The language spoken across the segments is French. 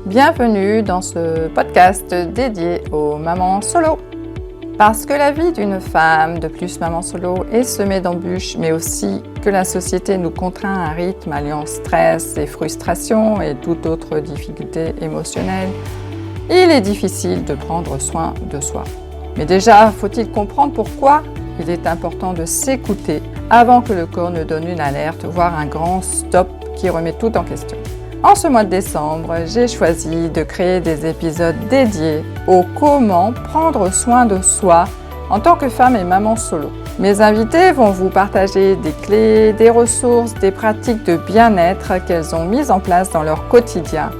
Bienvenue dans ce podcast dédié aux mamans solo. Parce que la vie d'une femme, de plus maman solo, est semée d'embûches, mais aussi que la société nous contraint à un rythme alliant stress et frustration et toute autre difficulté émotionnelle, il est difficile de prendre soin de soi. Mais déjà, faut-il comprendre pourquoi il est important de s'écouter avant que le corps ne donne une alerte, voire un grand stop qui remet tout en question. En ce mois de décembre, j'ai choisi de créer des épisodes dédiés au comment prendre soin de soi en tant que femme et maman solo. Mes invités vont vous partager des clés, des ressources, des pratiques de bien-être qu'elles ont mises en place dans leur quotidien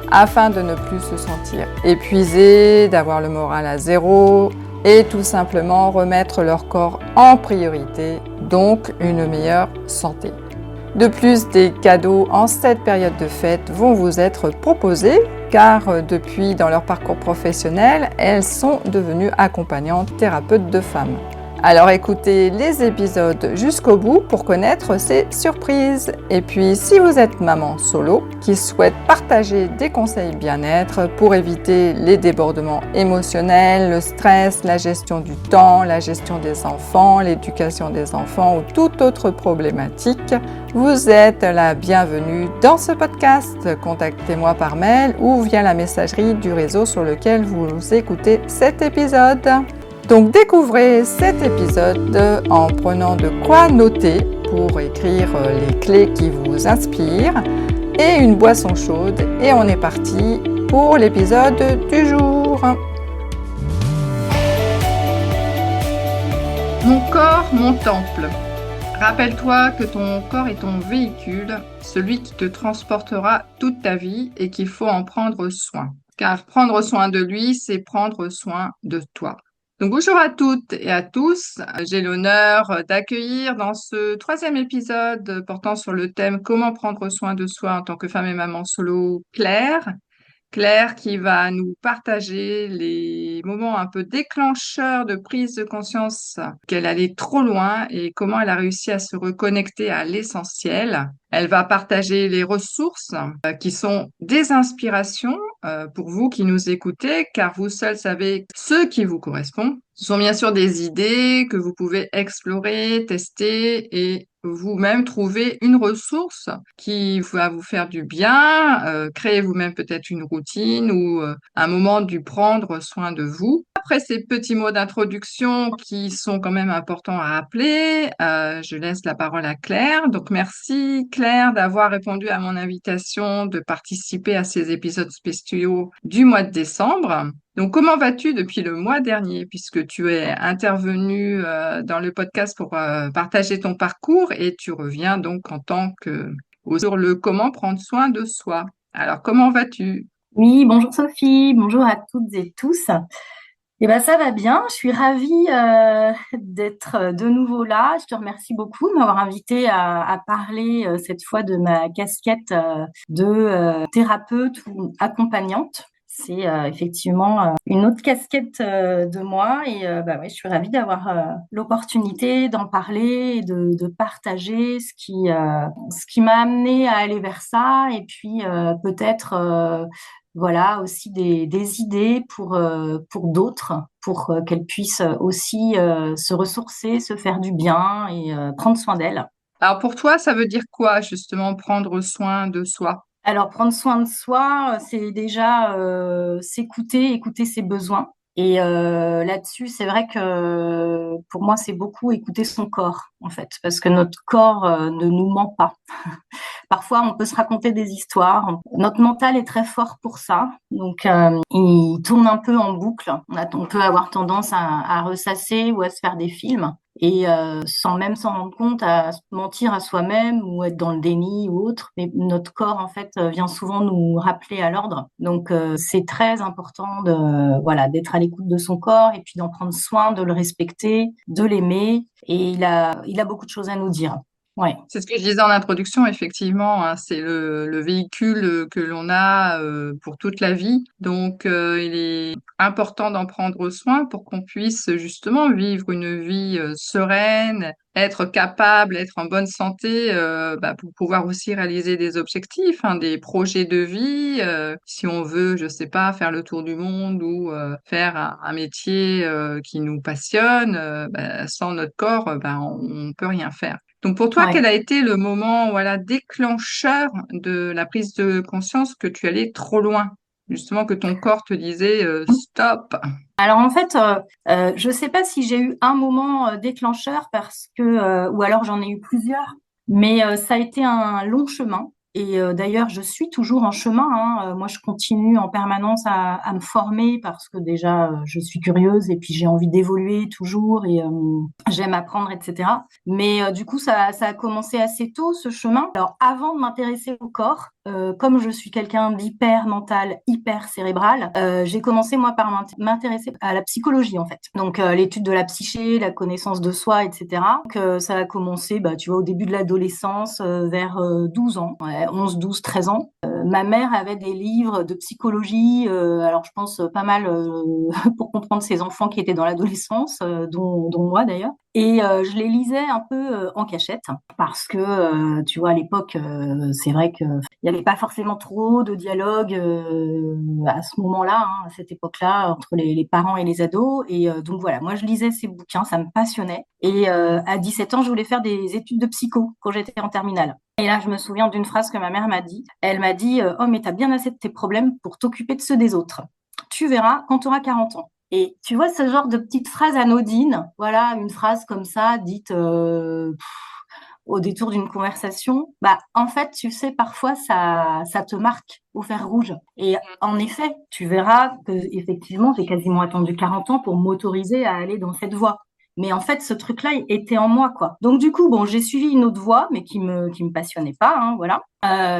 afin de ne plus se sentir épuisées, d'avoir le moral à zéro et tout simplement remettre leur corps en priorité, donc une meilleure santé. De plus, des cadeaux en cette période de fête vont vous être proposés car depuis dans leur parcours professionnel, elles sont devenues accompagnantes thérapeutes de femmes. Alors écoutez les épisodes jusqu'au bout pour connaître ces surprises. Et puis si vous êtes maman solo qui souhaite partager des conseils bien-être pour éviter les débordements émotionnels, le stress, la gestion du temps, la gestion des enfants, l'éducation des enfants ou toute autre problématique, vous êtes la bienvenue dans ce podcast. Contactez-moi par mail ou via la messagerie du réseau sur lequel vous écoutez cet épisode. Donc découvrez cet épisode en prenant de quoi noter pour écrire les clés qui vous inspirent et une boisson chaude et on est parti pour l'épisode du jour. Mon corps, mon temple. Rappelle-toi que ton corps est ton véhicule, celui qui te transportera toute ta vie et qu'il faut en prendre soin. Car prendre soin de lui, c'est prendre soin de toi. Donc bonjour à toutes et à tous, j'ai l'honneur d'accueillir dans ce troisième épisode portant sur le thème comment prendre soin de soi en tant que femme et maman solo, Claire. Claire qui va nous partager les moments un peu déclencheurs de prise de conscience qu'elle allait trop loin et comment elle a réussi à se reconnecter à l'essentiel. Elle va partager les ressources qui sont des inspirations pour vous qui nous écoutez, car vous seuls savez ce qui vous correspond. Ce sont bien sûr des idées que vous pouvez explorer, tester et vous-même trouver une ressource qui va vous faire du bien, créer vous-même peut-être une routine ou un moment du prendre soin de vous. Après ces petits mots d'introduction qui sont quand même importants à rappeler, je laisse la parole à Claire. Donc merci Claire d'avoir répondu à mon invitation de participer à ces épisodes spéciaux du mois de décembre. Donc, comment vas-tu depuis le mois dernier, puisque tu es intervenue dans le podcast pour partager ton parcours et tu reviens donc en tant que sur le comment prendre soin de soi. Alors, comment vas-tu? Oui, bonjour Sophie, bonjour à toutes et tous. Eh ben ça va bien, je suis ravie d'être de nouveau là. Je te remercie beaucoup de m'avoir invitée à parler cette fois de ma casquette de thérapeute ou accompagnante. C'est effectivement une autre casquette de moi et ouais, je suis ravie d'avoir l'opportunité d'en parler et de partager ce qui m'a amenée à aller vers ça et puis peut-être voilà aussi des idées pour d'autres, pour qu'elles puissent aussi se ressourcer, se faire du bien et prendre soin d'elles. Alors, pour toi, ça veut dire quoi, justement, prendre soin de soi? Alors, prendre soin de soi, c'est déjà s'écouter, écouter ses besoins. Et là-dessus, c'est vrai que pour moi, c'est beaucoup écouter son corps, en fait, parce que notre corps ne nous ment pas. Parfois, on peut se raconter des histoires. Notre mental est très fort pour ça. Donc, il tourne un peu en boucle. On peut avoir tendance à ressasser ou à se faire des films et sans même s'en rendre compte, à se mentir à soi-même ou être dans le déni ou autre. Mais notre corps, en fait, vient souvent nous rappeler à l'ordre. Donc, c'est très important voilà, d'être à l'écoute de son corps et puis d'en prendre soin, de le respecter, de l'aimer. Et il a beaucoup de choses à nous dire. Ouais, C'est ce que je disais en introduction, effectivement, hein, c'est le véhicule que l'on a pour toute la vie. Donc, il est important d'en prendre soin pour qu'on puisse justement vivre une vie sereine, être capable, être en bonne santé, pour pouvoir aussi réaliser des objectifs, hein, des projets de vie. Si on veut, je sais pas, faire le tour du monde ou faire un métier qui nous passionne, sans notre corps, on peut rien faire. Donc pour toi, ouais. quel a été le moment, voilà, déclencheur de la prise de conscience que tu allais trop loin? Justement, que ton corps te disait stop. Alors en fait, je sais pas si j'ai eu un moment déclencheur parce que, ou alors j'en ai eu plusieurs, mais ça a été un long chemin. Et d'ailleurs, je suis toujours en chemin, hein. Moi, je continue en permanence à me former parce que déjà, je suis curieuse et puis j'ai envie d'évoluer toujours et j'aime apprendre, etc. Mais du coup, ça a commencé assez tôt, ce chemin. Alors, avant de m'intéresser au corps, comme je suis quelqu'un d'hyper mental, hyper cérébral, j'ai commencé moi par m'intéresser à la psychologie en fait. Donc l'étude de la psyché, la connaissance de soi, etc. Donc ça a commencé, tu vois, au début de l'adolescence, vers 12 ans, ouais, 11, 12, 13 ans. Ma mère avait des livres de psychologie, alors je pense pas mal pour comprendre ces enfants qui étaient dans l'adolescence, dont moi d'ailleurs. Et je les lisais un peu en cachette parce que, tu vois, à l'époque, c'est vrai que il n'y avait pas forcément trop de dialogue à ce moment-là, hein, à cette époque-là, entre les parents et les ados. Et donc voilà, moi je lisais ces bouquins, ça me passionnait. Et à 17 ans, je voulais faire des études de psycho quand j'étais en terminale. Et là, je me souviens d'une phrase que ma mère m'a dit. Elle m'a dit oh, mais t'as bien assez de tes problèmes pour t'occuper de ceux des autres. Tu verras quand tu auras 40 ans. Et tu vois ce genre de petite phrase anodine, voilà, une phrase comme ça, dite au détour d'une conversation, en fait, tu sais, parfois ça te marque au fer rouge. Et en effet, tu verras que effectivement, j'ai quasiment attendu 40 ans pour m'autoriser à aller dans cette voie. Mais en fait, ce truc-là était en moi, quoi. Donc du coup, bon, j'ai suivi une autre voie, mais qui me passionnait pas, hein, voilà.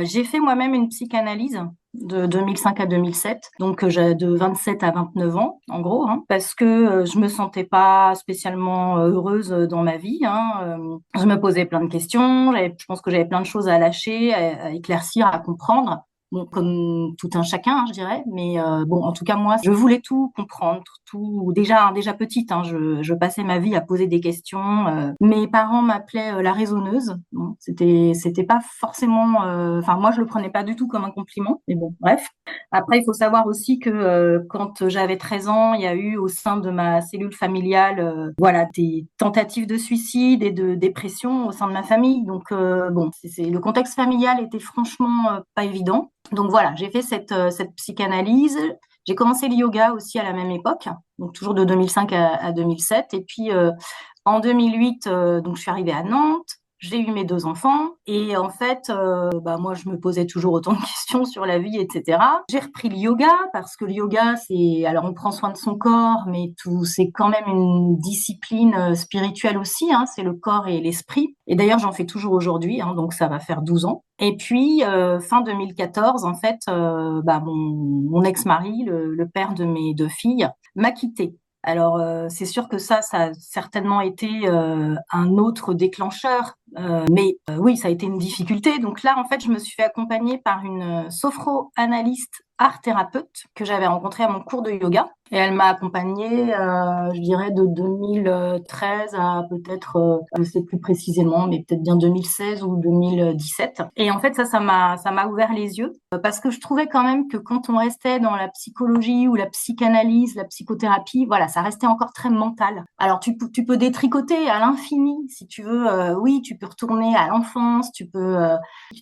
J'ai fait moi-même une psychanalyse de 2005 à 2007, donc j'ai de 27 à 29 ans, en gros, hein, parce que je me sentais pas spécialement heureuse dans ma vie, hein. Je me posais plein de questions, je pense que j'avais plein de choses à lâcher, à éclaircir, à comprendre. Bon, comme tout un chacun, hein, je dirais. Mais bon, en tout cas, moi, je voulais tout comprendre, tout. Déjà petite, hein, je passais ma vie à poser des questions. Mes parents m'appelaient la raisonneuse. Bon, c'était pas forcément. Enfin, moi, je le prenais pas du tout comme un compliment. Mais bon, bref. Après, il faut savoir aussi que quand j'avais 13 ans, il y a eu au sein de ma cellule familiale, voilà, des tentatives de suicide et de dépression au sein de ma famille. Donc bon, le contexte familial était franchement pas évident. Donc voilà, j'ai fait cette psychanalyse. J'ai commencé le yoga aussi à la même époque, donc toujours de 2005 à 2007. Et puis en 2008, donc je suis arrivée à Nantes. J'ai eu mes deux enfants et en fait, moi, je me posais toujours autant de questions sur la vie, etc. J'ai repris le yoga parce que le yoga, alors on prend soin de son corps, mais c'est quand même une discipline spirituelle aussi, hein, c'est le corps et l'esprit. Et d'ailleurs, j'en fais toujours aujourd'hui, hein, donc ça va faire 12 ans. Et puis, fin 2014, en fait, mon ex-mari, le père de mes deux filles, m'a quittée. Alors, c'est sûr que ça a certainement été un autre déclencheur, mais oui, ça a été une difficulté. Donc là, en fait, je me suis fait accompagner par une sophro-analyste art-thérapeute que j'avais rencontrée à mon cours de yoga. Et elle m'a accompagnée, je dirais, de 2013 à peut-être, je sais plus précisément, mais peut-être bien 2016 ou 2017. Et en fait, ça m'a ouvert les yeux parce que je trouvais quand même que quand on restait dans la psychologie ou la psychanalyse, la psychothérapie, voilà, ça restait encore très mental. Alors tu peux détricoter à l'infini si tu veux. Oui, tu peux retourner à l'enfance,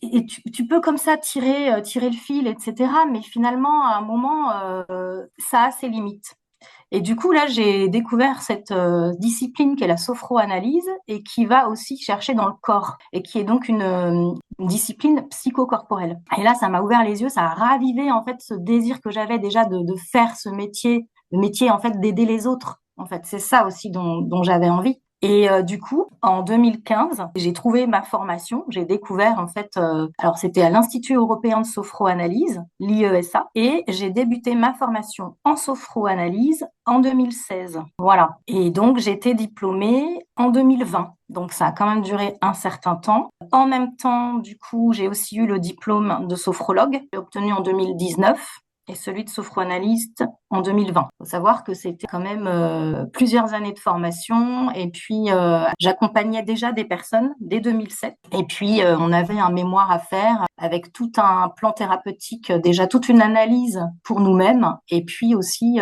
et tu peux comme ça tirer le fil, etc. Mais finalement, à un moment, ça a ses limites. Et du coup, là, j'ai découvert cette discipline qui est la sophroanalyse et qui va aussi chercher dans le corps et qui est donc une discipline psychocorporelle. Et là, ça m'a ouvert les yeux, ça a ravivé en fait ce désir que j'avais déjà de faire ce métier, le métier en fait d'aider les autres. En fait, c'est ça aussi dont j'avais envie. Et du coup, en 2015, j'ai trouvé ma formation. J'ai découvert en fait, alors c'était à l'Institut européen de sophroanalyse, l'IESA, et j'ai débuté ma formation en sophroanalyse en 2016. Voilà. Et donc j'ai été diplômée en 2020. Donc ça a quand même duré un certain temps. En même temps, du coup, j'ai aussi eu le diplôme de sophrologue, j'ai obtenu en 2019 et celui de sophroanalyste en 2020. Il faut savoir que c'était quand même plusieurs années de formation et puis j'accompagnais déjà des personnes dès 2007 et puis on avait un mémoire à faire avec tout un plan thérapeutique, déjà toute une analyse pour nous-mêmes et puis aussi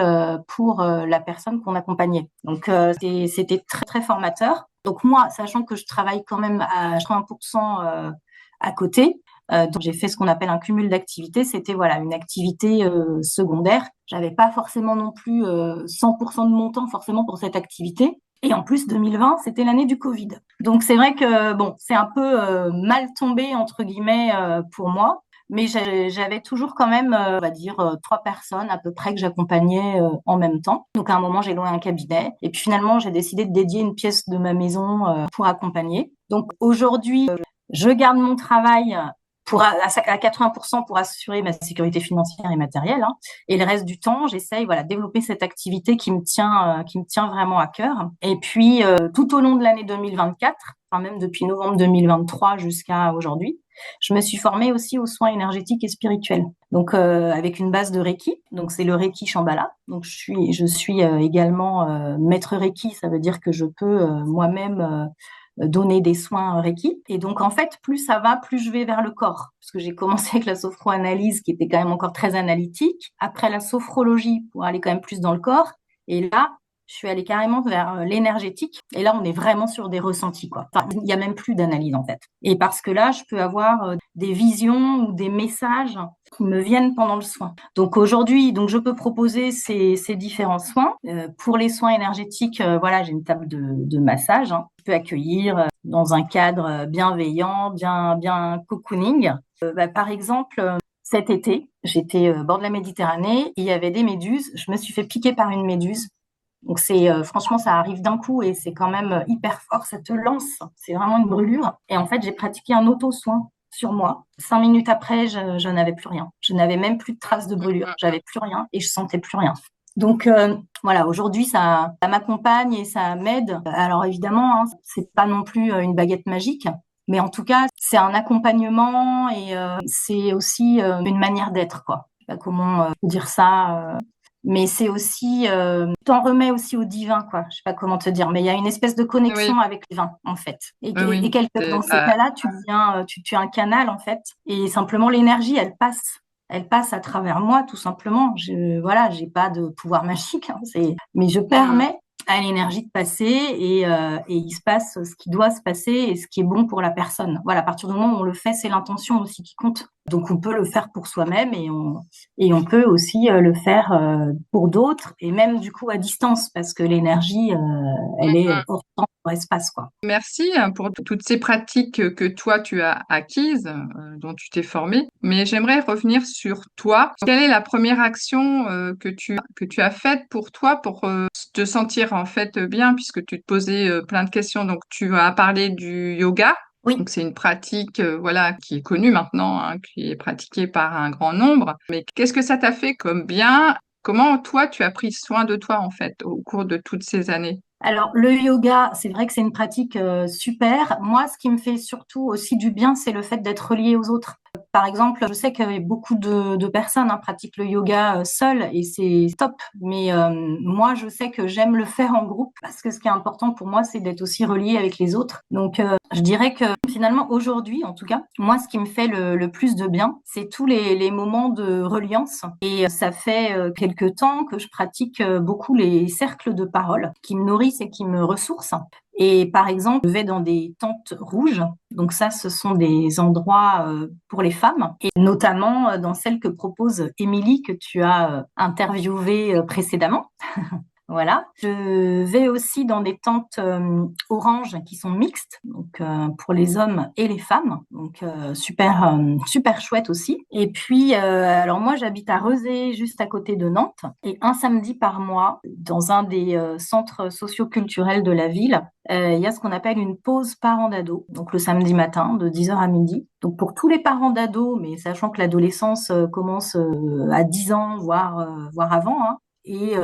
pour la personne qu'on accompagnait. Donc c'était très très formateur. Donc moi, sachant que je travaille quand même à 80% à côté, donc j'ai fait ce qu'on appelle un cumul d'activités. C'était voilà une activité secondaire. J'avais pas forcément non plus 100% de mon temps forcément pour cette activité. Et en plus, 2020, c'était l'année du Covid. Donc c'est vrai que bon, c'est un peu mal tombé entre guillemets pour moi. Mais j'avais toujours quand même, on va dire, 3 personnes à peu près que j'accompagnais en même temps. Donc à un moment, j'ai loué un cabinet. Et puis finalement, j'ai décidé de dédier une pièce de ma maison pour accompagner. Donc aujourd'hui, je garde mon travail à 80% pour assurer ma sécurité financière et matérielle. Hein. Et le reste du temps, j'essaye voilà développer cette activité qui me tient vraiment à cœur. Et puis tout au long de l'année 2024, enfin même depuis novembre 2023 jusqu'à aujourd'hui, je me suis formée aussi aux soins énergétiques et spirituels. Donc avec une base de Reiki. Donc c'est le Reiki Shambhala. Donc je suis également maître Reiki. Ça veut dire que je peux moi-même donner des soins Reiki. Et donc, en fait, plus ça va, plus je vais vers le corps. Parce que j'ai commencé avec la sophroanalyse, qui était quand même encore très analytique. Après, la sophrologie, pour aller quand même plus dans le corps. Et là, je suis allée carrément vers l'énergétique. Et là, on est vraiment sur des ressentis, quoi. Enfin, il n'y a même plus d'analyse, en fait. Et parce que là, je peux avoir des visions ou des messages qui me viennent pendant le soin. Donc aujourd'hui, donc je peux proposer ces différents soins. Pour les soins énergétiques, voilà, j'ai une table de massage. Hein. Je peux accueillir dans un cadre bienveillant, bien cocooning. Par exemple, cet été, j'étais au bord de la Méditerranée, et il y avait des méduses. Je me suis fait piquer par une méduse. Donc c'est franchement ça arrive d'un coup et c'est quand même hyper fort, ça te lance, c'est vraiment une brûlure. Et en fait j'ai pratiqué un auto-soin sur moi. 5 minutes après, je n'avais plus rien. Je n'avais même plus de traces de brûlure, j'avais plus rien et je sentais plus rien. Donc voilà, aujourd'hui ça m'accompagne et ça m'aide. Alors évidemment, hein, c'est pas non plus une baguette magique, mais en tout cas c'est un accompagnement et c'est aussi une manière d'être quoi. Je sais pas comment dire ça. Mais c'est aussi, t'en remets aussi au divin, quoi. Je sais pas comment te dire, mais il y a une espèce de Oui, connexion avec le divin, en fait. Et oui. dans ces cas-là, tu deviens, tu es un canal, en fait. Et simplement, l'énergie, elle passe à travers moi, tout simplement. Voilà, j'ai pas de pouvoir magique, hein, mais je permets à l'énergie de passer et il se passe ce qui doit se passer et ce qui est bon pour la personne. Voilà, à partir du moment où on le fait, c'est l'intention aussi qui compte. Donc on peut le faire pour soi-même et on peut aussi le faire pour d'autres et même du coup à distance parce que l'énergie, elle est hors temps, hors espace, quoi. Merci pour toutes ces pratiques que toi tu as acquises, dont tu t'es formé. Mais j'aimerais revenir sur toi. Quelle est la première action que tu as faite pour toi pour te sentir en fait bien, puisque tu te posais plein de questions. Donc tu as parlé du yoga. Oui. Donc c'est une pratique voilà qui est connue maintenant, hein, qui est pratiquée par un grand nombre. Mais qu'est-ce que ça t'a fait comme bien? Comment toi tu as pris soin de toi en fait au cours de toutes ces années? Alors, le yoga, c'est vrai que c'est une pratique super. Moi, ce qui me fait surtout aussi du bien, c'est le fait d'être relié aux autres. Par exemple, je sais que beaucoup de personnes pratiquent le yoga seul et c'est top. Mais moi, je sais que j'aime le faire en groupe parce que ce qui est important pour moi, c'est d'être aussi relié avec les autres. Donc, je dirais que finalement, aujourd'hui, en tout cas, moi, ce qui me fait le plus de bien, c'est tous les moments de reliance. Et ça fait quelque temps que je pratique beaucoup les cercles de parole qui me nourrissent et qui me ressourcent. Et par exemple, je vais dans des tentes rouges. Donc ça, ce sont des endroits pour les femmes, et notamment dans celle que propose Émilie, que tu as interviewée précédemment. Voilà. Je vais aussi dans des tentes oranges qui sont mixtes, donc pour les hommes et les femmes, donc super chouette aussi. Et puis alors moi j'habite à Rezé, juste à côté de Nantes, et un samedi par mois, dans un des centres socio-culturels de la ville, il y a ce qu'on appelle une pause parents d'ados, donc le samedi matin de 10h à midi. Donc pour tous les parents d'ados, mais sachant que l'adolescence commence à 10 ans, voire avant, hein, et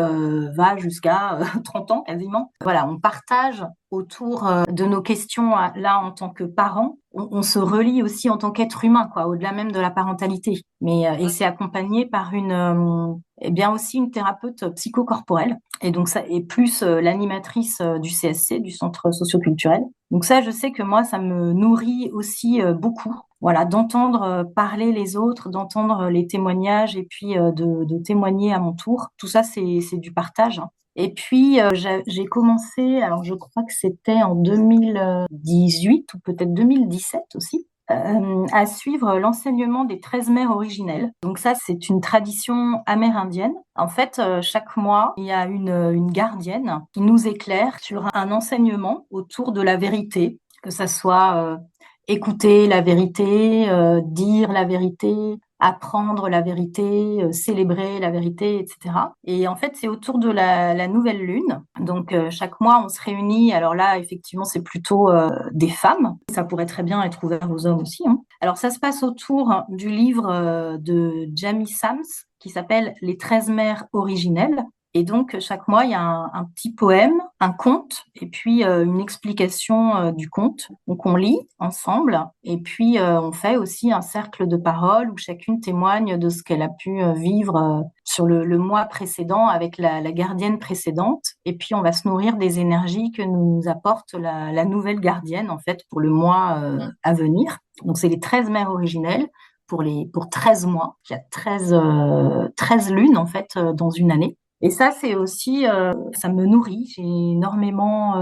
va jusqu'à 30 ans quasiment. Voilà, on partage autour de nos questions là en tant que parents. On se relie aussi en tant qu'être humain, quoi, au-delà même de la parentalité. Mais et c'est accompagné par eh bien aussi une thérapeute psychocorporelle. Et donc ça est plus l'animatrice du CSC, du Centre socioculturel. Donc ça, je sais que moi, ça me nourrit aussi beaucoup. Voilà, d'entendre parler les autres, d'entendre les témoignages et puis de témoigner à mon tour. Tout ça, c'est du partage. Et puis, j'ai commencé, alors je crois que c'était en 2018 ou peut-être 2017 aussi, à suivre l'enseignement des 13 mères originelles. Donc ça, c'est une tradition amérindienne. En fait, chaque mois, il y a une gardienne qui nous éclaire sur un enseignement autour de la vérité, que ça soit écouter la vérité, dire la vérité, apprendre la vérité, célébrer la vérité, etc. Et en fait, c'est autour de la nouvelle lune. Donc, chaque mois, on se réunit. Alors là, effectivement, c'est plutôt des femmes. Ça pourrait très bien être ouvert aux hommes aussi, hein. Alors, ça se passe autour du livre de Jamie Sams qui s'appelle Les 13 mères originelles. Et donc, chaque mois, il y a un petit poème, un conte, et puis une explication du conte. Donc, on lit ensemble, et puis on fait aussi un cercle de parole où chacune témoigne de ce qu'elle a pu vivre sur le mois précédent avec la gardienne précédente. Et puis, on va se nourrir des énergies que nous apporte la nouvelle gardienne, en fait, pour le mois à venir. Donc, c'est les 13 mères originelles pour 13 mois. Il y a 13 lunes, en fait, dans une année. Et ça, c'est aussi, ça me nourrit. J'ai énormément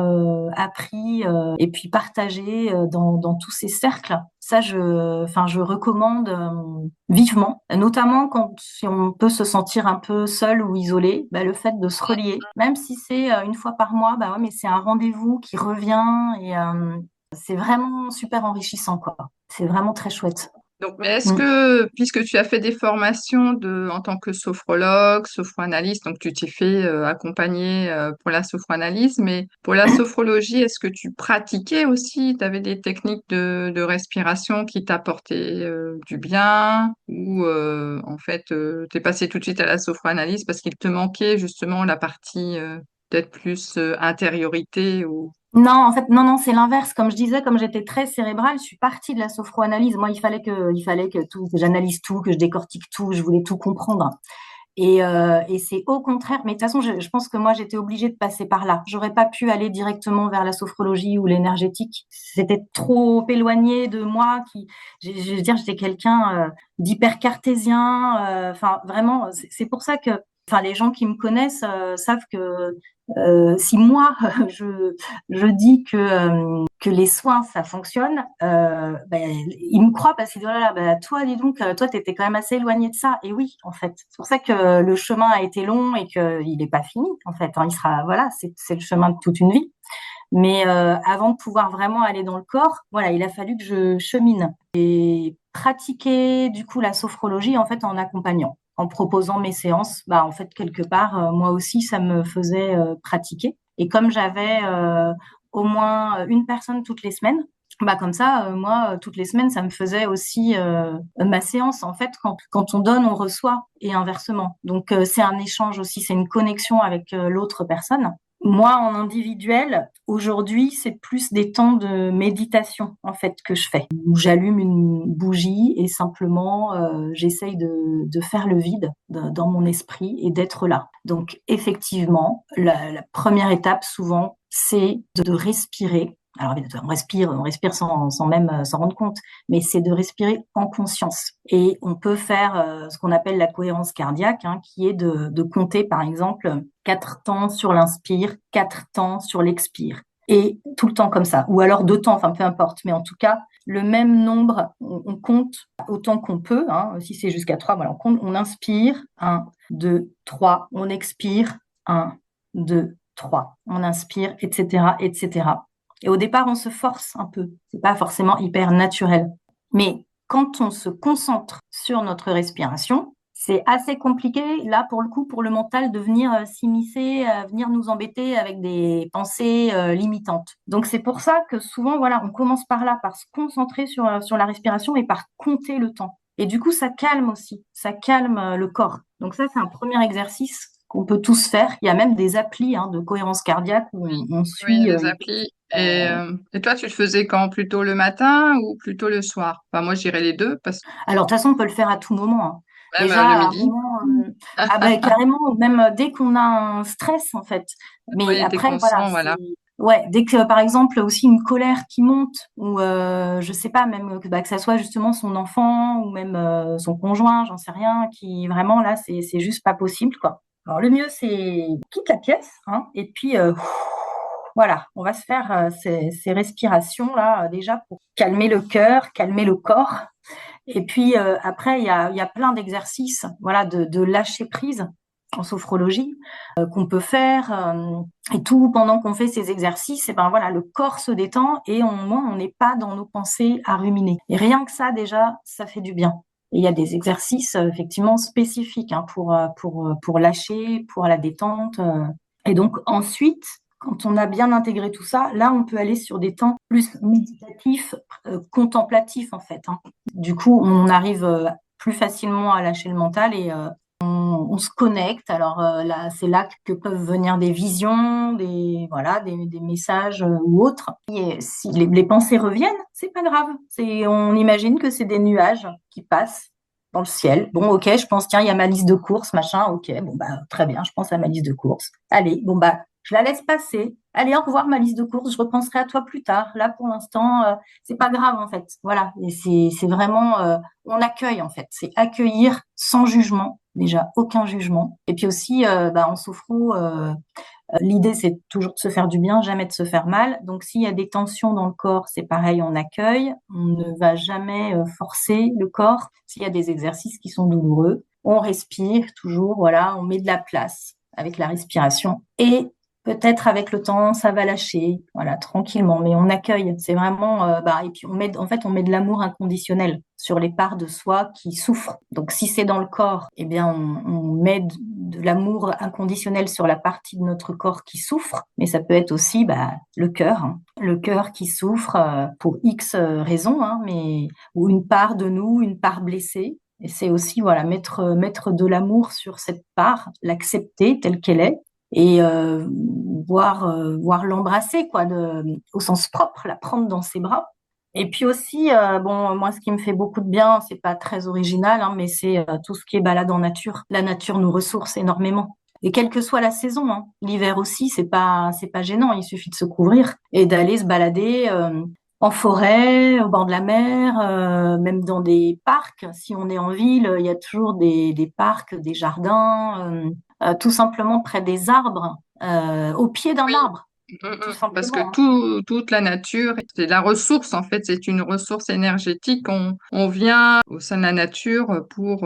appris et puis partagé dans tous ces cercles. Ça, je recommande vivement, notamment quand si on peut se sentir un peu seul ou isolé, bah, le fait de se relier, même si c'est une fois par mois, bah ouais, mais c'est un rendez-vous qui revient et c'est vraiment super enrichissant, quoi. C'est vraiment très chouette. Donc, mais est-ce Mm. que, puisque tu as fait des formations en tant que sophrologue, sophroanalyste, donc tu t'es fait accompagner pour la sophroanalyse, mais pour la sophrologie, est-ce que tu pratiquais aussi, tu avais des techniques de respiration qui t'apportaient du bien, ou en fait, t'es passé tout de suite à la sophroanalyse parce qu'il te manquait justement la partie peut-être plus intériorité ou... Non, en fait, non, c'est l'inverse. Comme je disais, comme j'étais très cérébrale, je suis partie de la sophroanalyse. Moi, il fallait que que j'analyse tout, que je décortique tout, je voulais tout comprendre. Et c'est au contraire. Mais de toute façon, je pense que moi, j'étais obligée de passer par là. J'aurais pas pu aller directement vers la sophrologie ou l'énergétique. C'était trop éloigné de moi. Je veux dire, j'étais quelqu'un d'hyper cartésien. Enfin, vraiment, c'est pour ça que, enfin, les gens qui me connaissent savent que si moi je dis que les soins ça fonctionne, ben, ils me croient parce qu'ils disent oh là là, ben, toi dis donc, toi t'étais quand même assez éloigné de ça. Et oui, en fait, c'est pour ça que le chemin a été long et qu'il n'est pas fini en fait, hein. Il sera voilà, c'est le chemin de toute une vie. Mais avant de pouvoir vraiment aller dans le corps, voilà, il a fallu que je chemine et pratiquer du coup la sophrologie en fait en accompagnant, en proposant mes séances. Bah en fait quelque part, moi aussi ça me faisait pratiquer. Et comme j'avais au moins une personne toutes les semaines, bah comme ça, moi toutes les semaines ça me faisait aussi ma séance. En fait, quand on donne, on reçoit et inversement. Donc c'est un échange aussi, c'est une connexion avec l'autre personne. Moi, en individuel, aujourd'hui, c'est plus des temps de méditation, en fait, que je fais. Où j'allume une bougie et simplement, j'essaye de faire le vide dans mon esprit et d'être là. Donc, effectivement, la première étape, souvent, c'est de respirer. Alors, on respire sans même s'en rendre compte, mais c'est de respirer en conscience. Et on peut faire ce qu'on appelle la cohérence cardiaque, hein, qui est de compter, par exemple, 4 temps sur l'inspire, 4 temps sur l'expire. Et tout le temps comme ça. Ou alors 2 temps, enfin peu importe. Mais en tout cas, le même nombre, on compte autant qu'on peut. Hein, si c'est jusqu'à 3, voilà, on inspire, 1, 2, 3. On expire, 1, 2, 3. On inspire, etc., etc. Et au départ, on se force un peu. C'est pas forcément hyper naturel. Mais quand on se concentre sur notre respiration, c'est assez compliqué, là, pour le coup, pour le mental, de venir s'immiscer, venir nous embêter avec des pensées limitantes. Donc, c'est pour ça que souvent, voilà, on commence par là, par se concentrer sur la respiration et par compter le temps. Et du coup, ça calme aussi, ça calme le corps. Donc ça, c'est un premier exercice qu'on peut tous faire. Il y a même des applis de cohérence cardiaque où Oui, on oui, il y suit. a des applis. Et toi, tu le faisais quand? Plutôt le matin ou plutôt le soir? Enfin, moi, je dirais les deux, parce que Alors, de toute façon, on peut le faire à tout moment, hein. même Déjà, le à un midi. moment, ah ben, carrément, même dès qu'on a un stress, en fait. Mais Oui, dès après, qu'on voilà, sent, voilà. ouais, dès que, par exemple, aussi une colère qui monte, ou je sais pas, même que ça soit justement son enfant, ou même son conjoint, j'en sais rien, qui vraiment, là, c'est juste pas possible, quoi. Alors, le mieux, c'est quitte la pièce, hein, et puis, voilà, on va se faire ces respirations-là, déjà, pour calmer le cœur, calmer le corps. Et puis après, il y a plein d'exercices, voilà, de lâcher prise en sophrologie qu'on peut faire. Et tout pendant qu'on fait ces exercices, et ben voilà, le corps se détend et au moins on n'est pas dans nos pensées à ruminer. Et rien que ça déjà, ça fait du bien. Et il y a des exercices effectivement spécifiques pour lâcher, pour la détente. Et donc ensuite, quand on a bien intégré tout ça, là on peut aller sur des temps plus méditatifs, contemplatifs en fait, hein. Du coup, on arrive plus facilement à lâcher le mental et on se connecte. Alors là, c'est là que peuvent venir des visions, des messages ou autres. Et si les pensées reviennent, c'est pas grave. On imagine que c'est des nuages qui passent dans le ciel. Bon, ok, je pense, tiens, il y a ma liste de courses, machin. Ok, bon bah très bien, je pense à ma liste de courses. Allez, bon bah je la laisse passer. Allez, au revoir ma liste de courses. Je repenserai à toi plus tard. Là, pour l'instant, c'est pas grave en fait. Voilà, et c'est vraiment on accueille en fait. C'est accueillir sans jugement. Déjà, aucun jugement. Et puis aussi, en sophro, l'idée, c'est toujours de se faire du bien, jamais de se faire mal. Donc, s'il y a des tensions dans le corps, c'est pareil, on accueille. On ne va jamais forcer le corps. S'il y a des exercices qui sont douloureux, on respire toujours, voilà, on met de la place avec la respiration. Et peut-être avec le temps, ça va lâcher, voilà, tranquillement. Mais on accueille. C'est vraiment, et puis on met de l'amour inconditionnel sur les parts de soi qui souffrent. Donc, si c'est dans le corps, eh bien, on met de l'amour inconditionnel sur la partie de notre corps qui souffre. Mais ça peut être aussi, le cœur, hein. Le cœur qui souffre pour X raisons, hein, ou une part de nous, une part blessée. Et c'est aussi, voilà, mettre de l'amour sur cette part, l'accepter telle qu'elle est et voir l'embrasser quoi, au sens propre, la prendre dans ses bras. Et puis aussi, bon, moi, ce qui me fait beaucoup de bien, c'est pas très original, hein, mais c'est tout ce qui est balade en nature. La nature nous ressource énormément. Et quelle que soit la saison, hein, l'hiver aussi, c'est pas gênant. Il suffit de se couvrir et d'aller se balader en forêt, au bord de la mer, même dans des parcs. Si on est en ville, il y a toujours des parcs, des jardins, tout simplement près des arbres, au pied d'un Oui. arbre, tout Parce que simplement, hein. toute la nature, c'est la ressource en fait, c'est une ressource énergétique. On vient au sein de la nature pour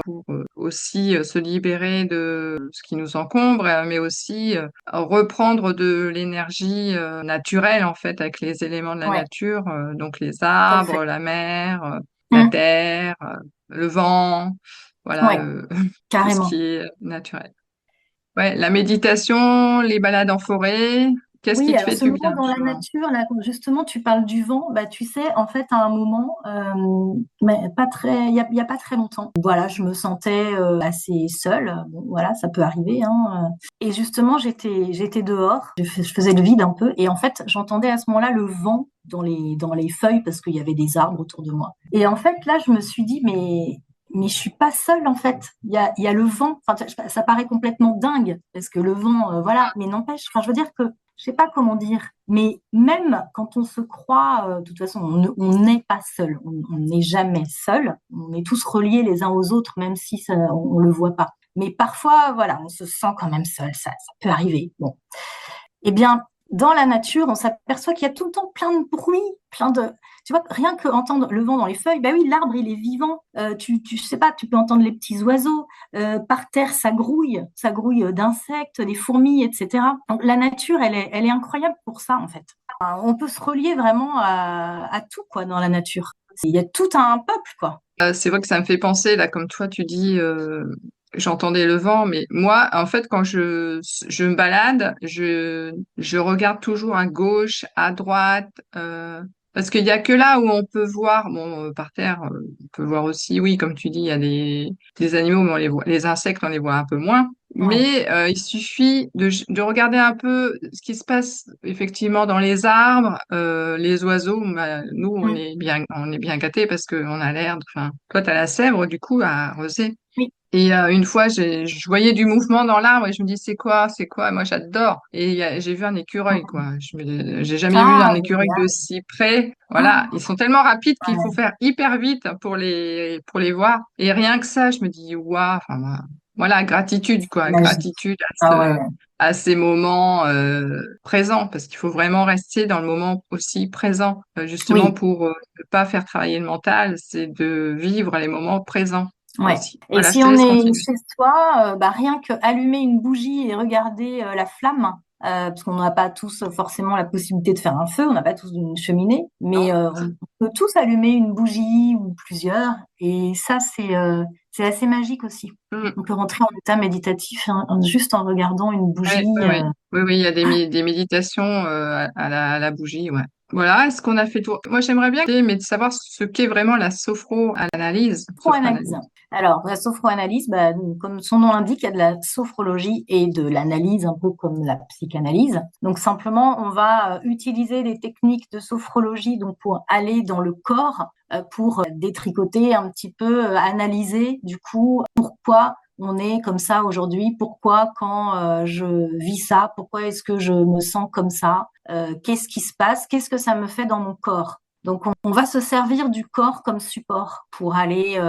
aussi se libérer de ce qui nous encombre, mais aussi reprendre de l'énergie naturelle en fait avec les éléments de la Ouais, nature, donc les tout à fait. arbres, la mer, la Mmh. terre, le vent, voilà, Ouais, tout ce carrément. qui est naturel. Ouais, la méditation, les balades en forêt, qu'est-ce qui Oui, te alors fait ce du moment bien, dans la justement? nature, là, quand justement tu parles du vent, tu sais, en fait, à un moment, mais pas très, il y a pas très longtemps, voilà, je me sentais assez seule. Bon, voilà, ça peut arriver, hein. Et justement, j'étais dehors, je faisais le vide un peu, et en fait, j'entendais à ce moment-là le vent dans les feuilles parce qu'il y avait des arbres autour de moi. Et en fait, là, je me suis dit, mais je suis pas seule en fait. Il y a le vent. Enfin, ça paraît complètement dingue parce que le vent, voilà. Mais n'empêche. Enfin, je veux dire que je sais pas comment dire. Mais même quand on se croit, de toute façon, on n'est pas seul. On n'est jamais seul. On est tous reliés les uns aux autres, même si on le voit pas. Mais parfois, voilà, on se sent quand même seul. Ça peut arriver. Bon. Eh bien, Dans la nature, on s'aperçoit qu'il y a tout le temps plein de bruit, tu vois, rien que entendre le vent dans les feuilles, bah oui, l'arbre, il est vivant. Tu sais pas, tu peux entendre les petits oiseaux. Par terre, ça grouille d'insectes, des fourmis, etc. Donc, la nature, elle est incroyable pour ça, en fait. On peut se relier vraiment à tout, quoi, dans la nature. Il y a tout un peuple, quoi. C'est vrai que ça me fait penser, là, comme toi, tu dis, j'entendais le vent, mais moi, en fait, quand je me balade, je regarde toujours à gauche, à droite, parce qu'il y a que là où on peut voir, bon, par terre, on peut voir aussi, oui, comme tu dis, il y a des animaux, mais on les voit, les insectes, on les voit un peu moins. Ouais. Mais il suffit de regarder un peu ce qui se passe effectivement dans les arbres, les oiseaux. Bah, nous, Mm. on est bien gâtés parce qu'on a l'herbe. Enfin, toi, t'as la Sèvre, du coup, à arroser. Oui. Et une fois, je voyais du mouvement dans l'arbre et je me dis, c'est quoi? Moi, j'adore. Et j'ai vu un écureuil, Mm. quoi. J'ai jamais vu un Ah, écureuil de génial. si près. Voilà, ils Ah, sont tellement rapides qu'il faut ouais. faire hyper vite pour les voir. Et rien que ça, je me dis, waouh. Enfin, voilà, gratitude, quoi. Magique. Gratitude Ah ouais. à ces moments présents, parce qu'il faut vraiment rester dans le moment aussi présent, justement Oui. pour ne pas faire travailler le mental, c'est de vivre les moments présents Ouais. aussi. Et Voilà, je si te on laisse est continuer. chez soi, bah, rien que allumer une bougie et regarder la flamme, parce qu'on n'a pas tous forcément la possibilité de faire un feu, on n'a pas tous une cheminée, mais Non. on peut tous allumer une bougie ou plusieurs, et ça c'est assez magique aussi. Mm. On peut rentrer en état méditatif hein, juste en regardant une Ouais, bougie. ouais, ouais. Oui, oui, il y a des méditations à la bougie, ouais. Voilà, est-ce qu'on a fait le tour? Moi, j'aimerais bien, mais de savoir ce qu'est vraiment la sophroanalyse. Sophroanalyse. Alors, la sophroanalyse, bah, comme son nom l'indique, il y a de la sophrologie et de l'analyse, un peu comme la psychanalyse. Donc, simplement, on va utiliser des techniques de sophrologie donc pour aller dans le corps, pour détricoter un petit peu, analyser du coup pourquoi on est comme ça aujourd'hui, pourquoi quand je vis ça, pourquoi est-ce que je me sens comme ça, qu'est-ce qui se passe, qu'est-ce que ça me fait dans mon corps. Donc, on va se servir du corps comme support pour aller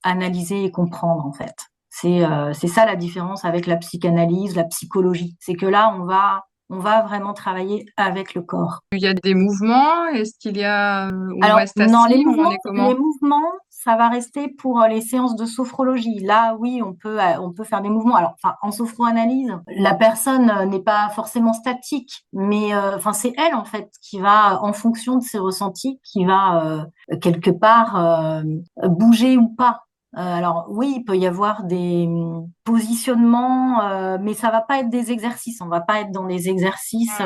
analyser et comprendre, en fait. C'est ça la différence avec la psychanalyse, la psychologie. C'est que là, on va vraiment travailler avec le corps. Il y a des mouvements, est-ce qu'il y a, où on Alors, reste non, assis, ou on est les comment? mouvements, ça va rester pour les séances de sophrologie. Là, oui, on peut faire des mouvements. Alors, enfin, en sophroanalyse, la personne n'est pas forcément statique, mais enfin, c'est elle en fait qui va, en fonction de ses ressentis, qui va quelque part bouger ou pas. Alors oui, il peut y avoir des positionnements, mais ça va pas être des exercices. On va pas être dans des exercices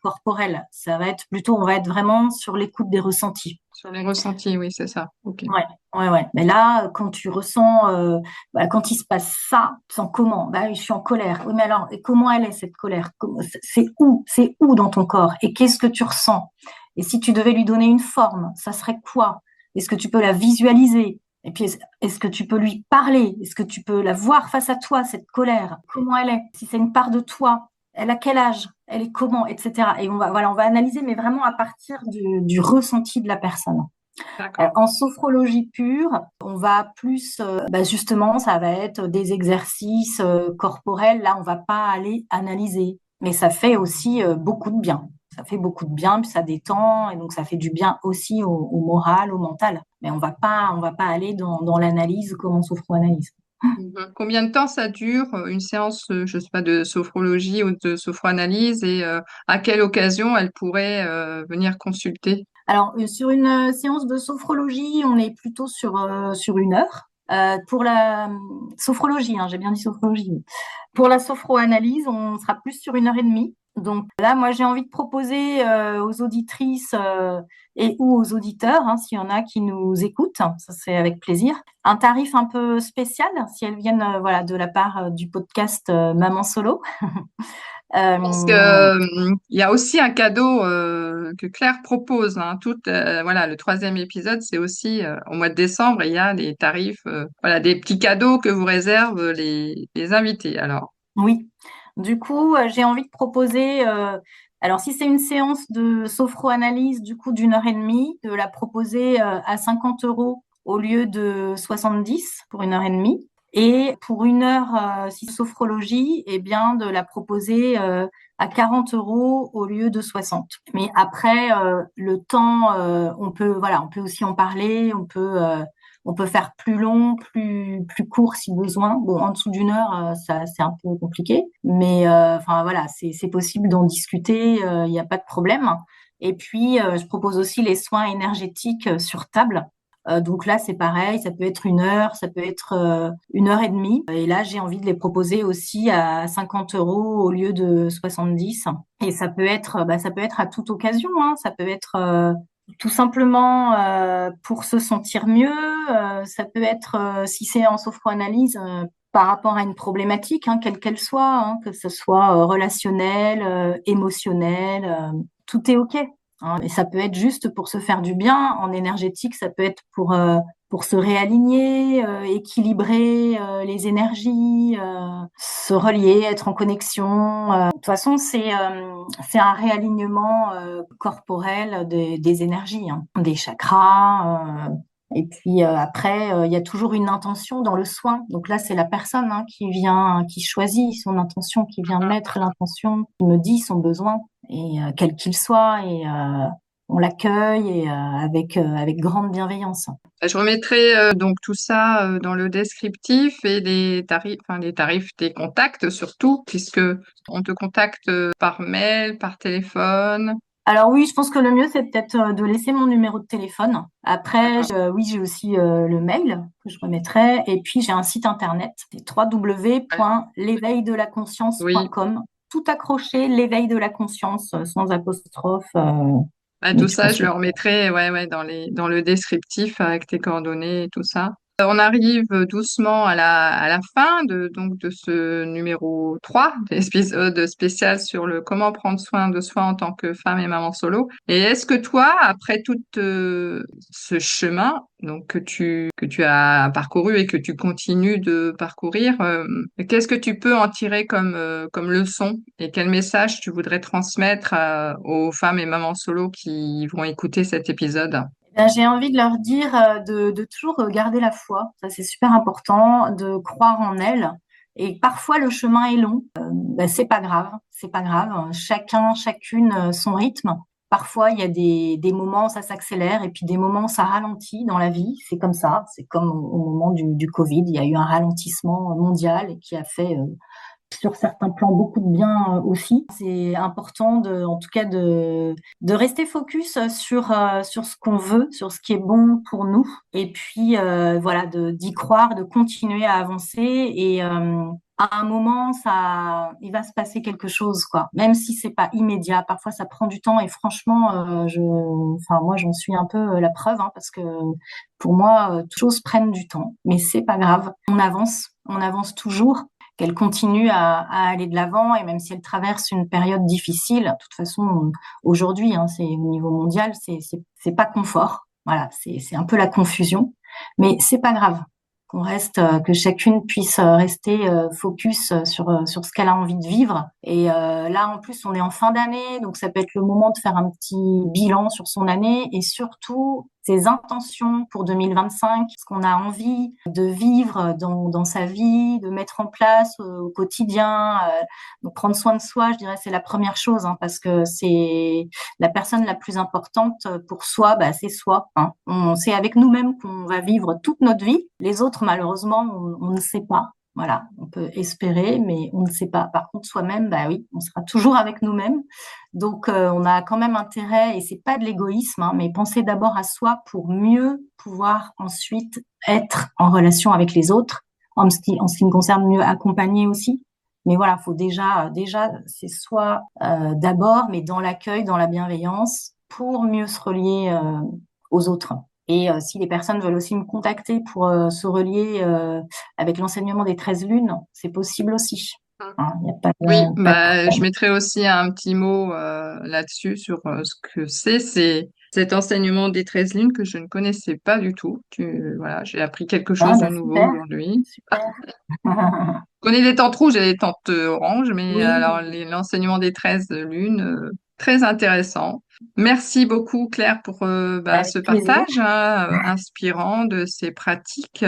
corporels. Ça va être plutôt, on va être vraiment sur l'écoute des ressentis. Sur les ressentis, oui, c'est ça. Ok. Ouais, ouais, ouais. Mais là, quand tu ressens, bah, quand il se passe ça, tu sens comment? Bah, je suis en colère. Oui, mais alors, et comment elle est cette colère? C'est où dans ton corps? Et qu'est-ce que tu ressens? Et si tu devais lui donner une forme, ça serait quoi? Est-ce que tu peux la visualiser? Et puis, est-ce que tu peux lui parler? Est-ce que tu peux la voir face à toi, cette colère? Comment elle est? Si c'est une part de toi, elle a quel âge? Elle est comment? Etc. Et voilà, on va analyser, mais vraiment à partir du ressenti de la personne. D'accord. En sophrologie pure, on va plus, bah justement, ça va être des exercices corporels. Là, on va pas aller analyser, mais ça fait aussi beaucoup de bien. Ça fait beaucoup de bien, puis ça détend, et donc ça fait du bien aussi au moral, au mental. Mais on va pas aller dans l'analyse comme en sophroanalyse. Mhm. Combien de temps ça dure, une séance, je sais pas, de sophrologie ou de sophroanalyse, et à quelle occasion elle pourrait venir consulter? Alors, sur une séance de sophrologie, on est plutôt sur 1 heure. Pour la sophrologie, hein, j'ai bien dit sophrologie. Pour la sophroanalyse, on sera plus sur 1 heure et demie. Donc là, moi, j'ai envie de proposer aux auditrices et ou aux auditeurs, hein, s'il y en a qui nous écoutent, ça c'est avec plaisir, un tarif un peu spécial si elles viennent voilà, de la part du podcast Maman Solo. Parce que il y a aussi un cadeau que Claire propose, hein, voilà, le troisième épisode, c'est aussi au mois de décembre, il y a des tarifs, voilà, des petits cadeaux que vous réservent les invités. Alors, Oui. Du coup, j'ai envie de proposer, alors si c'est une séance de sophroanalyse du coup d'1 heure et demie, de la proposer à 50 € au lieu de 70 pour 1 heure et demie. Et pour 1 heure, si sophrologie, eh bien, de la proposer à 40 euros au lieu de 60. Mais après, le temps, on peut aussi en parler, on peut faire plus long, plus court si besoin. Bon, en dessous d'1 heure, ça, c'est un peu compliqué. Mais, enfin, voilà, c'est possible d'en discuter, il n'y a pas de problème. Et puis, je propose aussi les soins énergétiques sur table. Donc là, c'est pareil, ça peut être 1 heure, ça peut être 1 heure et demie. Et là, j'ai envie de les proposer aussi à 50 euros au lieu de 70. Et ça peut être à toute occasion, hein. Ça peut être tout simplement pour se sentir mieux. Ça peut être, si c'est en sophroanalyse, par rapport à une problématique, hein, quelle qu'elle soit, hein, que ce soit relationnelle, émotionnelle, tout est OK. Hein. Et ça peut être juste pour se faire du bien. En énergétique, ça peut être pour se réaligner, équilibrer les énergies, se relier, être en connexion. De toute façon, c'est un réalignement corporel des énergies, hein, des chakras. Et puis après, il y a toujours une intention dans le soin. Donc là, c'est la personne, hein, qui choisit son intention, qui vient mettre l'intention, qui me dit son besoin, et quel qu'il soit, et on l'accueille et avec grande bienveillance. Je remettrai donc tout ça dans le descriptif et les tarifs des contacts surtout, puisque on te contacte par mail, par téléphone. Alors oui, je pense que le mieux, c'est peut-être de laisser mon numéro de téléphone. Après, D'accord. oui, j'ai aussi le mail que je remettrai. Et puis, j'ai un site internet, c'est Ouais. Oui. www.l'éveildelaconscience.com. Tout accroché, l'éveil de la conscience, sans apostrophe. Bah, Mais tout je ça, pense je que le remettrai dans le descriptif avec tes coordonnées et tout ça. On arrive doucement à la fin de ce numéro 3 d'épisode spécial sur le comment prendre soin de soi en tant que femme et maman solo. Et est-ce que toi, après tout ce chemin que tu as parcouru et que tu continues de parcourir, qu'est-ce que tu peux en tirer comme leçon et quel message tu voudrais transmettre aux femmes et mamans solo qui vont écouter cet épisode? ben, j'ai envie de leur dire de toujours garder la foi. Ça, c'est super important, de croire en elles. Et parfois, le chemin est long. Ben, c'est pas grave, c'est pas grave. Chacun, chacune, son rythme. Parfois, il y a des moments où ça s'accélère et puis des moments où ça ralentit dans la vie. C'est comme ça. C'est comme au moment du Covid. Il y a eu un ralentissement mondial qui a fait sur certains plans beaucoup de bien aussi. C'est important en tout cas de rester focus sur ce qu'on veut, sur ce qui est bon pour nous. Et puis, voilà, d'y croire, de continuer à avancer. Et à un moment, il va se passer quelque chose, quoi. Même si c'est pas immédiat, parfois ça prend du temps. Et franchement, enfin, moi, j'en suis un peu la preuve, hein, parce que pour moi, toutes choses prennent du temps. Mais c'est pas grave. On avance toujours, qu'elle continue à aller de l'avant, et même si elle traverse une période difficile, de toute façon, aujourd'hui, hein, c'est au niveau mondial, c'est pas confort. Voilà, c'est un peu la confusion, mais c'est pas grave qu'on reste, que chacune puisse rester focus sur ce qu'elle a envie de vivre. Et là, en plus, on est en fin d'année, donc ça peut être le moment de faire un petit bilan sur son année et surtout ses intentions pour 2025, ce qu'on a envie de vivre dans sa vie, de mettre en place au quotidien. Donc prendre soin de soi, je dirais, c'est la première chose, hein, parce que c'est la personne la plus importante pour soi, bah, c'est soi. Hein. C'est avec nous-mêmes qu'on va vivre toute notre vie. Les autres, malheureusement, on ne sait pas. Voilà, on peut espérer, mais on ne sait pas. Par contre, soi-même, bah oui, on sera toujours avec nous-mêmes. Donc, on a quand même intérêt, et c'est pas de l'égoïsme, hein, mais penser d'abord à soi pour mieux pouvoir ensuite être en relation avec les autres, en ce qui me concerne, mieux accompagner aussi. Mais voilà, faut déjà, c'est soi d'abord, mais dans l'accueil, dans la bienveillance, pour mieux se relier aux autres. Et si les personnes veulent aussi me contacter pour se relier avec l'enseignement des 13 lunes, c'est possible aussi. Hein, il n'y a Oui, pas de bah, je problème. mettrai aussi un petit mot là-dessus sur ce que c'est cet enseignement des 13 lunes que je ne connaissais pas du tout. Voilà, j'ai appris quelque Ah, chose de bah nouveau super, aujourd'hui. super. Je connais les tentes rouges et les tentes oranges, mais alors Oui, l'enseignement des 13 lunes, très intéressant. Merci beaucoup Claire pour Avec ce plaisir. partage inspirant de ces pratiques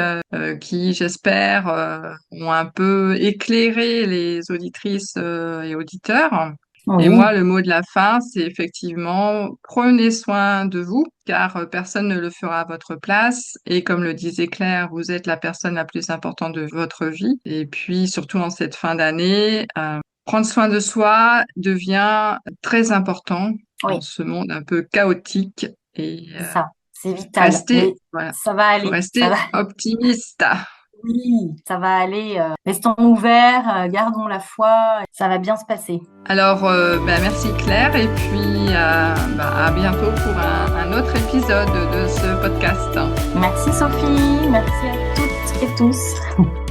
qui, j'espère, ont un peu éclairé les auditrices et auditeurs. Et Oui, moi, le mot de la fin, c'est effectivement prenez soin de vous, car personne ne le fera à votre place. Et comme le disait Claire, vous êtes la personne la plus importante de votre vie. Et puis, surtout en cette fin d'année, prendre soin de soi devient très important oui, dans ce monde un peu chaotique et c'est ça. C'est vital. Mais voilà, ça va faut aller. Ça va. rester optimiste. Oui, ça va aller. Restons ouverts, gardons la foi. Ça va bien se passer. Alors, merci Claire et puis à bientôt pour un autre épisode de ce podcast. Merci Sophie. Merci à toutes et tous.